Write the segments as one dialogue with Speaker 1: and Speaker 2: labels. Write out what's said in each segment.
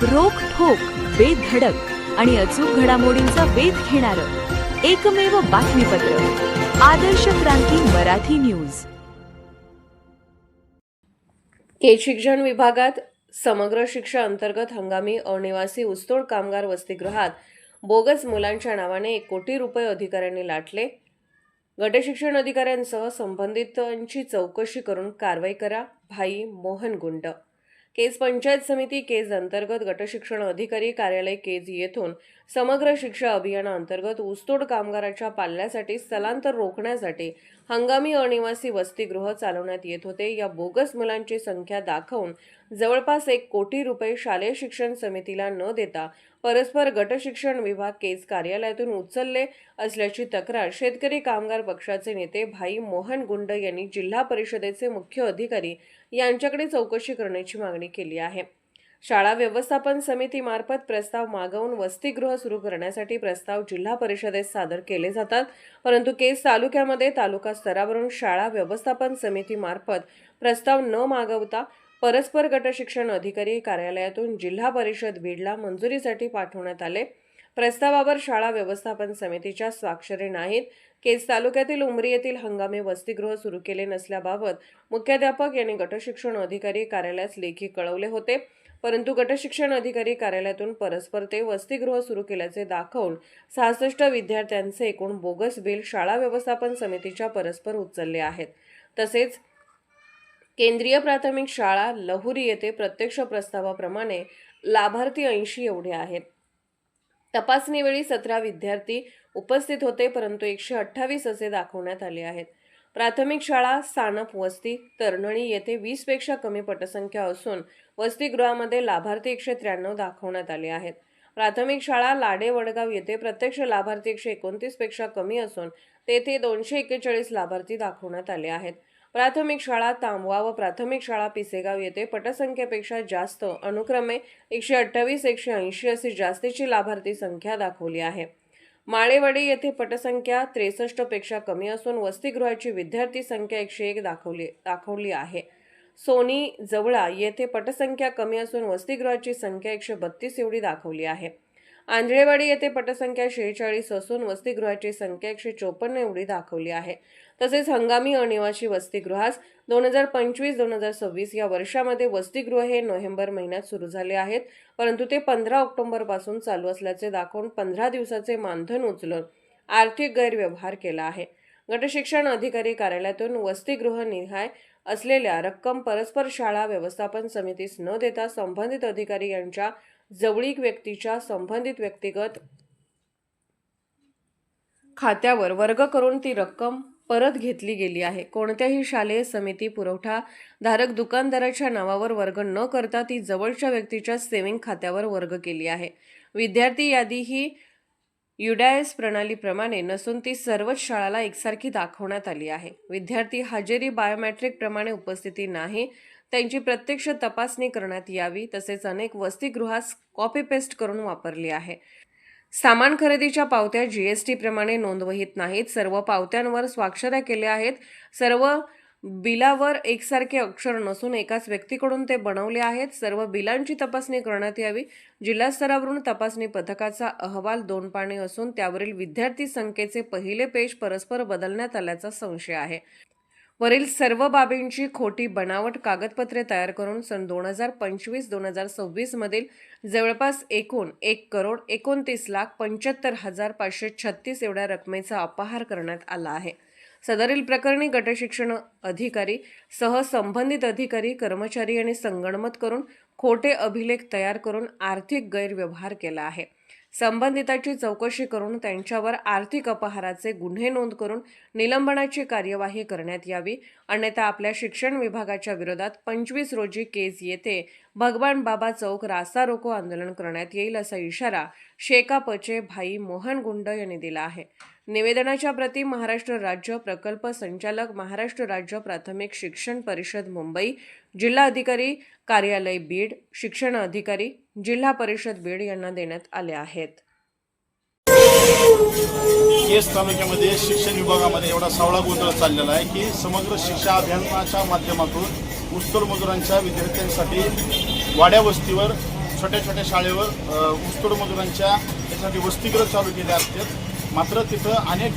Speaker 1: रोख ठोक बेधडक आणि अचूक घडामोडींचा वेध घेणारं एकमेव बातमीपत्र आदर्श क्रांती मराठी न्यूज।
Speaker 2: केज शिक्षण विभागात समग्र शिक्षा अंतर्गत हंगामी अनिवासी ऊसतोड कामगार वसतिगृहात बोगस मुलांच्या नावाने 1 कोटी रुपये अधिकाऱ्यांनी लाटले। गटशिक्षण अधिकाऱ्यांसह संबंधितांची चौकशी करून कारवाई करा, भाई मोहन गुंड। केज पंचायत समिती केज अंतर्गत गटशिक्षण अधिकारी कार्यालय केज येथून समग्र शिक्षा अभियानाअंतर्गत ऊसतोड कामगाराच्या पाल्यासाठी स्थलांतर रोखण्यासाठी हंगामी अनिवासी वसतिगृह चालवण्यात येत होते। या बोगस मुलांची संख्या दाखवून जवळपास 1 कोटी रुपये शालेय शिक्षण समितीला न देता परस्पर गटशिक्षण विभाग केज कार्यालयातून उचलले असल्याची तक्रार शेतकरी कामगार पक्षाचे नेते भाई मोहन गुंड यांनी जिल्हा परिषदेचे मुख्य अधिकारी यांच्याकडे चौकशी करण्याची मागणी केली आहे। शाळा व्यवस्थापन समितीमार्फत प्रस्ताव मागवून वसतिगृह सुरू करण्यासाठी प्रस्ताव जिल्हा परिषदेत सादर केले जातात, परंतु केज तालुक्यामध्ये तालुका स्तरावरून शाळा व्यवस्थापन समितीमार्फत प्रस्ताव न मागवता परस्पर गटशिक्षण अधिकारी कार्यालयातून जिल्हा परिषद बीडला मंजुरीसाठी पाठवण्यात आले। प्रस्तावावर शाळा व्यवस्थापन समितीच्या स्वाक्षरी नाहीत। केज तालुक्यातील उमरी येथील हंगामी वसतिगृह सुरू केले नसल्याबाबत मुख्याध्यापक यांनी गटशिक्षण अधिकारी कार्यालयास लेखी कळवले होते, परंतु गटशिक्षण अधिकारी कार्यालयातून परस्पर ते वसतिगृह सुरू केल्याचे दाखवून 66 विद्यार्थ्यांचे एकूण बोगस बिल शाळा व्यवस्थापन समितीच्या परस्पर उचलले आहेत। तसेच केंद्रीय प्राथमिक शाळा लहुरी येथे प्रत्यक्ष प्रस्तावाप्रमाणे लाभार्थी 80 एवढे आहेत। तपासणीवेळी 17 विद्यार्थी उपस्थित होते, परंतु 128 असे दाखवण्यात आले आहेत। प्राथमिक शाळा सानप वस्ती तरनळी येथे 20 पेक्षा कमी पटसंख्या असून वसतिगृहामध्ये लाभार्थी 193 दाखवण्यात आले आहेत। प्राथमिक शाळा लाडे वडगाव येथे प्रत्यक्ष लाभार्थी 129 पेक्षा कमी असून तेथे 241 लाभार्थी दाखवण्यात आले आहेत। प्राथमिक शाळा तांबवा व प्राथमिक शाळा पिसेगाव येथे पटसंख्येपेक्षा जास्त अनुक्रमे 128, 180 अशी जास्तीची लाभार्थी संख्या दाखवली आहे। माळेवाडी येथे पटसंख्या 63 पेक्षा कमी असून वसतिगृहाची विद्यार्थी संख्या 101 दाखवली आहे। सोनी जवळा येथे पटसंख्या कमी असून वसतिगृहाची संख्या 132 एवढी दाखवली आहे। आंधळेवाडी येथे पटसंख्या 46 असून वसतिगृहाची संख्या 154 एवढी दाखवली आहे। तसेच हंगामी अनिवासी वसतिगृहास 2025-2026 या वर्षामध्ये वसतिगृह हे नोव्हेंबर महिन्यात सुरू झाले आहेत, परंतु ते 15 ऑक्टोबर पासून चालू असल्याचे दाखवून 15 दिवसाचे मानधन उचलून आर्थिक गैरव्यवहार केला आहे। गटशिक्षण अधिकारी कार्यालयातून वसतिगृह निहाय असलेल्या रक्कम परस्पर शाळा व्यवस्थापन समितीस न देता संबंधित अधिकारी यांच्या जवळीक व्यक्तीच्या संबंधित व्यक्तिगत खात्यावर वर्ग करून ती रक्कम परत घेतली गेली आहे। कोणत्याही शालेय समिती पुरवठाधारक दुकानदाराच्या नावावर वर्ग न करता ती जवळच्या व्यक्तीच्या सेव्हिंग खात्यावर वर्ग केली आहे। विद्यार्थी यादी ही युडायस प्रणालीप्रमाणे नसून ती सर्वच शाळांना एकसारखी दाखवण्यात आली आहे। विद्यार्थी हजेरी बायोमेट्रिक प्रमाणे उपस्थिती नाही, त्यांची प्रत्यक्ष तपासणी करण्यात यावी। तसेच अनेक वसतिगृहास कॉपी पेस्ट करून वापरली आहे। सामान खरेदीच्या पावत्या GST प्रमाणे नोंदवहीत नाहीत। सर्व पावत्यांवर स्वाक्षऱ्या केल्या आहेत। सर्व बिलावर एकसारखे अक्षर नसून एकाच व्यक्तीकडून ते बनवले आहेत। सर्व बिलांची तपासणी करण्यात यावी। जिल्हा स्तरावरून तपासणी पथकाचा अहवाल 2 पाने असून त्यावरील विद्यार्थी संख्येचे पहिले पेज परस्पर बदलण्यात आल्याचा संशय आहे। वरील सर्व बाबींची खोटी बनावट कागदपत्रे तयार करून सन 2025-2026 मधील जवळपास एकूण 1,29,75,536 एवढ्या रकमेचा अपहार करण्यात आला आहे। सदरील प्रकरणी गटशिक्षण अधिकारी सह संबंधित अधिकारी, कर्मचारी यांनी संगनमत करून खोटे अभिलेख तयार करून आर्थिक गैरव्यवहार केला आहे। संबंधिताची चौकशी करून त्यांच्यावर आर्थिक अपहाराचे गुन्हे नोंद करून निलंबनाची कार्यवाही करण्यात यावी, अन्यथा आपल्या शिक्षण विभागाच्या विरोधात 25 रोजी केज येथे भगवान बाबा चौक रास्ता रोको आंदोलन करण्यात येईल असा इशारा शेकापचे भाई मोहन गुंड यांनी दिला आहे। निवेदनाच्या प्रती महाराष्ट्र राज्य प्रकल्प संचालक, महाराष्ट्र राज्य प्राथमिक शिक्षण परिषद मुंबई, जिल्हा अधिकारी कार्यालय बीड, शिक्षण अधिकारी जिल्हा परिषद बीड यांना देण्यात आले आहेत।
Speaker 3: केज तालुक्यामध्ये शिक्षण विभागामध्ये एवढा सावळा गोंधळ चाललेला आहे की समग्र शिक्षा अभियानाच्या माध्यमातून ऊसतोड मजुरांच्या विद्यार्थ्यांसाठी वाड्या वस्तीवर छोट्या छोट्या शाळेवर ऊसतोड मजुरांच्या त्यासाठी वसतिगृह चालू केले असतात. मात्र तिथं अनेक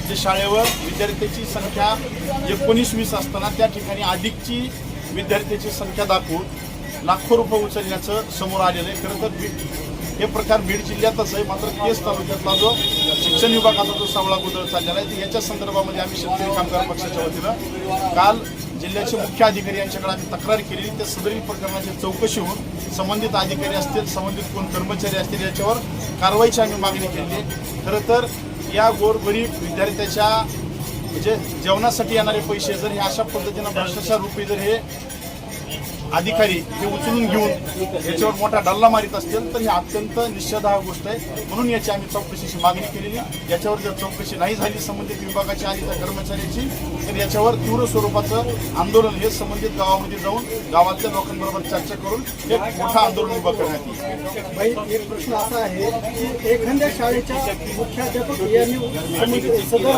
Speaker 3: जे शाळेवर विद्यार्थ्याची संख्या 19-20 असताना त्या ठिकाणी अधिकची विद्यार्थ्याची संख्या दाखवून लाखो रुपये उचलण्याचं समोर आलेलं आहे. खरं तर हे प्रकार बीड जिल्ह्यातच आहे, मात्र केस तालुक्यातला जो शिक्षण विभागाचा जो सावळा गोंधळ चाललेला आहे याच्या संदर्भामध्ये आम्ही शेतकरी कामगार पक्षाच्या वतीनं काल जिल्ह्याचे मुख्य अधिकारी यांच्याकडे आम्ही तक्रार केली. त्या सदरील प्रकरणाची चौकशी होऊन संबंधित अधिकारी असतील, संबंधित कोण कर्मचारी असतील याच्यावर कारवाईची आम्ही मागणी केली आहे. खरं तर या गोरगरीब विद्यार्थ्याच्या म्हणजे जेवणासाठी येणारे पैसे जर हे अशा पद्धतीनं भ्रष्टाचार रूपी जर हे अधिकारी हे उचलून घेऊन याच्यावर मोठा डल्ला मारित असतील तर ही अत्यंत निषेधार्ह गोष्ट आहे. म्हणून याची आम्ही चौकशीची मागणी केलेली. याच्यावर जर चौकशी नाही झाली संबंधित विभागाची आणि त्या कर्मचाऱ्याची तर याच्यावर तीव्र स्वरूपाचं आंदोलन हे संबंधित गावामध्ये जाऊन गावातल्या लोकांबरोबर चर्चा करून एक मोठं आंदोलन उभं करण्यात येईल.
Speaker 4: भाई, एक प्रश्न असा आहे की एखाद्या शाळेच्या मुख्याध्यापक यांनी सदर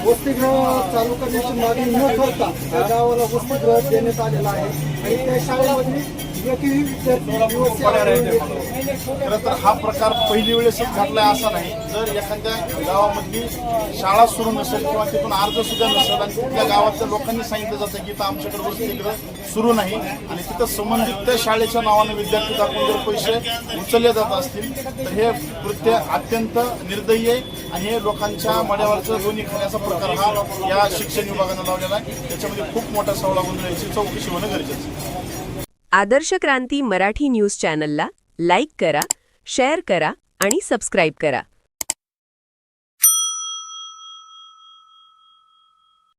Speaker 4: वसतिगृह चालू करण्याची मागणी न करता त्या गावाला वसतिगृह देण्यात आलेलं आहे आणि त्या शाळेमध्ये एकही विद्यार्थी
Speaker 3: खरं तर हा प्रकार पहिली वेळेसच घडलाय असा नाही. जर एखाद्या गावामधली शाळा सुरू नसेल किंवा तिथून अर्ज सुद्धा नसेल आणि तिथल्या गावातल्या लोकांनी सांगितलं जातं की इथं आमच्याकडे वसतिगृह सुरू नाही आणि तिथं संबंधित त्या शाळेच्या नावाने विद्यार्थी दाखवून जर पैसे उचलले जात असतील तर हे कृत्य अत्यंत निर्दयी आहे आणि हे लोकांच्या मड्यावरचं दोन्ही खाण्याचा प्रकार हा या शिक्षण विभागानं लावलेला आहे. त्याच्यामध्ये खूप मोठा सावळा गोंधळ याची चौकशी होणं गरजेचं आहे.
Speaker 5: आदर्श क्रांती मराठी न्यूज चॅनलला लाईक करा, शेअर करा आणि सबस्क्राईब करा.